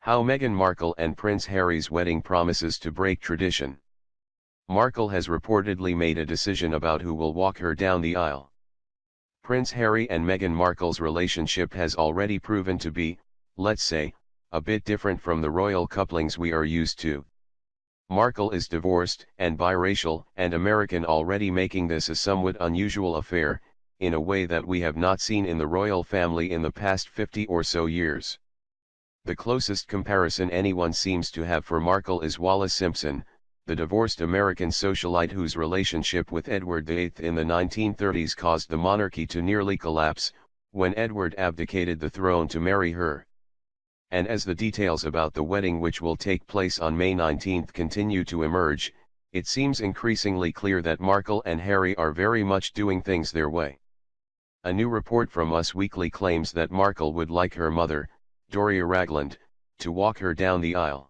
How Meghan Markle and Prince Harry's wedding promises to break tradition. Markle has reportedly made a decision about who will walk her down the aisle. Prince Harry and Meghan Markle's relationship has already proven to be, let's say, a bit different from the royal couplings we are used to. Markle is divorced and biracial and American, already making this a somewhat unusual affair, in a way that we have not seen in the royal family in the past 50 or so years. The closest comparison anyone seems to have for Markle is Wallis Simpson, the divorced American socialite whose relationship with Edward VIII in the 1930s caused the monarchy to nearly collapse, when Edward abdicated the throne to marry her. And as the details about the wedding, which will take place on May 19, continue to emerge, it seems increasingly clear that Markle and Harry are very much doing things their way. A new report from Us Weekly claims that Markle would like her mother, Doria Ragland, to walk her down the aisle.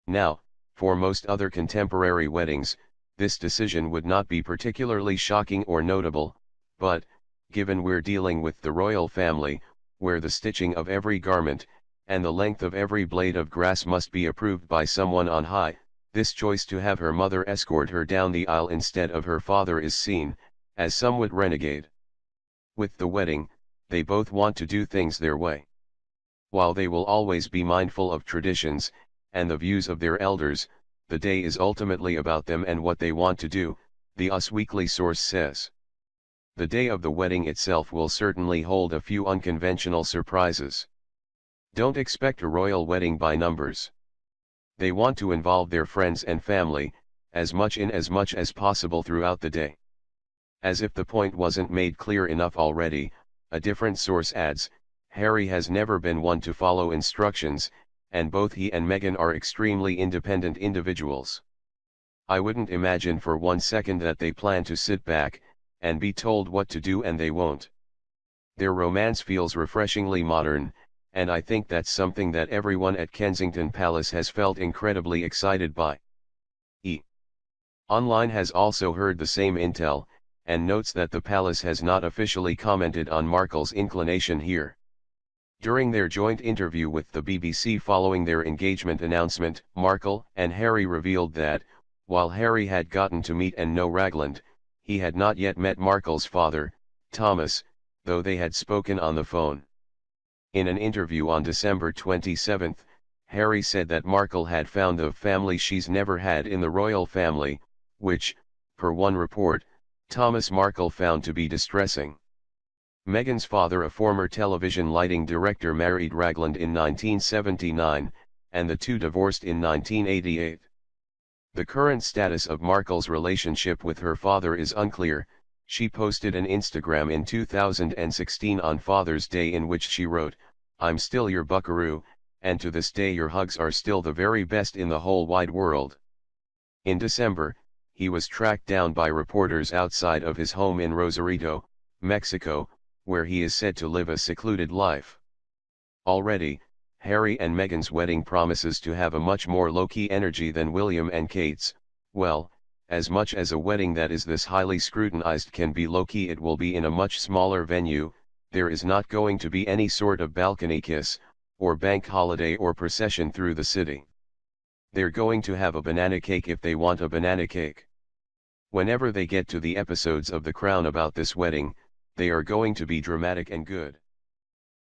Now, for most other contemporary weddings, this decision would not be particularly shocking or notable, but, given we're dealing with the royal family, where the stitching of every garment, and the length of every blade of grass must be approved by someone on high, this choice to have her mother escort her down the aisle instead of her father is seen as somewhat renegade. With the wedding, they both want to do things their way. While they will always be mindful of traditions and the views of their elders, the day is ultimately about them and what they want to do, the Us Weekly source says. The day of the wedding itself will certainly hold a few unconventional surprises. Don't expect a royal wedding by numbers. They want to involve their friends and family, as much as possible throughout the day. As if the point wasn't made clear enough already, a different source adds, Harry has never been one to follow instructions, and both he and Meghan are extremely independent individuals. I wouldn't imagine for one second that they plan to sit back and be told what to do, and they won't. Their romance feels refreshingly modern, and I think that's something that everyone at Kensington Palace has felt incredibly excited by. Online has also heard the same intel, and notes that the palace has not officially commented on Markle's inclination here. During their joint interview with the BBC following their engagement announcement, Markle and Harry revealed that, while Harry had gotten to meet and know Ragland, he had not yet met Markle's father, Thomas, though they had spoken on the phone. In an interview on December 27, Harry said that Markle had found a family she's never had in the royal family, which, per one report, Thomas Markle found to be distressing. Meghan's father, a former television lighting director, married Ragland in 1979, and the two divorced in 1988. The current status of Markle's relationship with her father is unclear. She posted an Instagram in 2016 on Father's Day in which she wrote, "I'm still your buckaroo, and to this day your hugs are still the very best in the whole wide world." In December, he was tracked down by reporters outside of his home in Rosarito, Mexico, where he is said to live a secluded life. Already, Harry and Meghan's wedding promises to have a much more low-key energy than William and Kate's. Well, as much as a wedding that is this highly scrutinized can be low-key, it will be in a much smaller venue. There is not going to be any sort of balcony kiss, or bank holiday or procession through the city. They're going to have a banana cake if they want a banana cake. Whenever they get to the episodes of The Crown about this wedding, they are going to be dramatic and good.